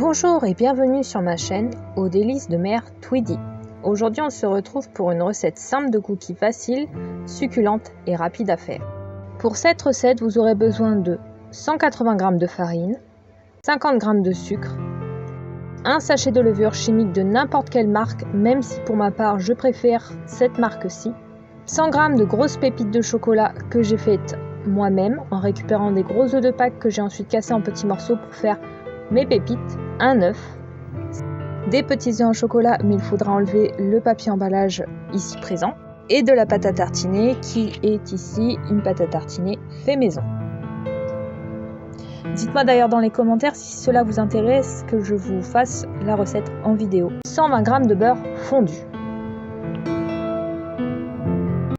Bonjour et bienvenue sur ma chaîne Aux délices de mère Tweedy. Aujourd'hui on se retrouve pour une recette simple de cookies facile, succulente et rapide à faire. Pour cette recette vous aurez besoin de 180 g de farine, 50 g de sucre, un sachet de levure chimique de n'importe quelle marque, même si pour ma part je préfère cette marque-ci, 100 g de grosses pépites de chocolat que j'ai faites moi-même en récupérant des gros œufs de Pâques que j'ai ensuite cassés en petits morceaux pour faire mes pépites, un œuf, des petits œufs en chocolat mais il faudra enlever le papier emballage ici présent, et de la pâte à tartiner qui est ici une pâte à tartiner fait maison. Dites-moi d'ailleurs dans les commentaires si cela vous intéresse que je vous fasse la recette en vidéo. 120 g de beurre fondu.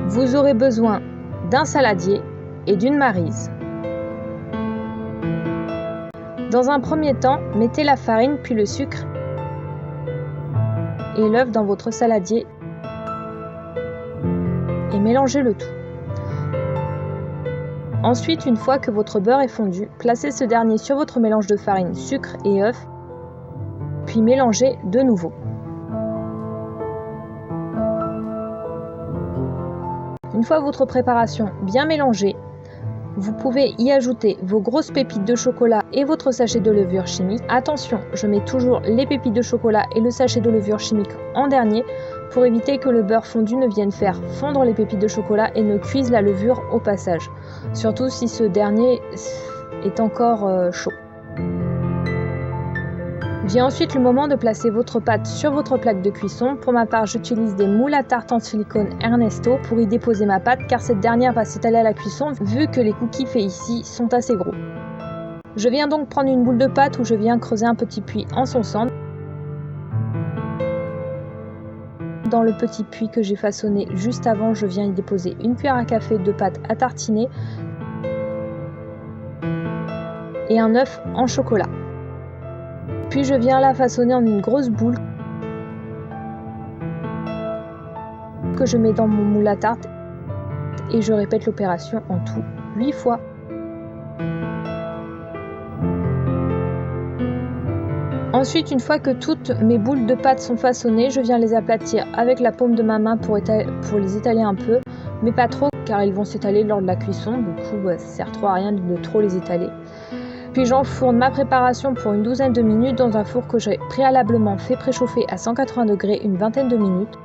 Vous aurez besoin d'un saladier et d'une maryse. Dans un premier temps, mettez la farine puis le sucre et l'œuf dans votre saladier et mélangez le tout. Ensuite, une fois que votre beurre est fondu, placez ce dernier sur votre mélange de farine, sucre et œuf, puis mélangez de nouveau. Une fois votre préparation bien mélangée, vous pouvez y ajouter vos grosses pépites de chocolat et votre sachet de levure chimique. Attention, je mets toujours les pépites de chocolat et le sachet de levure chimique en dernier pour éviter que le beurre fondu ne vienne faire fondre les pépites de chocolat et ne cuise la levure au passage. Surtout si ce dernier est encore chaud. Vient ensuite le moment de placer votre pâte sur votre plaque de cuisson. Pour ma part, j'utilise des moules à tarte en silicone Ernesto pour y déposer ma pâte car cette dernière va s'étaler à la cuisson vu que les cookies faits ici sont assez gros. Je viens donc prendre une boule de pâte où je viens creuser un petit puits en son centre. Dans le petit puits que j'ai façonné juste avant, je viens y déposer une cuillère à café de pâte à tartiner et un œuf en chocolat. Puis je viens la façonner en une grosse boule que je mets dans mon moule à tarte et je répète l'opération en tout 8 fois. Ensuite, une fois que toutes mes boules de pâte sont façonnées, je viens les aplatir avec la paume de ma main pour les étaler un peu, mais pas trop car ils vont s'étaler lors de la cuisson, du coup ça sert trop à rien de trop les étaler. Puis j'enfourne ma préparation pour une douzaine de minutes dans un four que j'ai préalablement fait préchauffer à 180 degrés une vingtaine de minutes.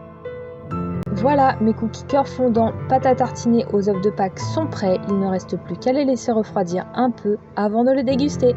Voilà, mes cookies cœur fondant pâte à tartiner aux œufs de Pâques sont prêts, il ne reste plus qu'à les laisser refroidir un peu avant de les déguster.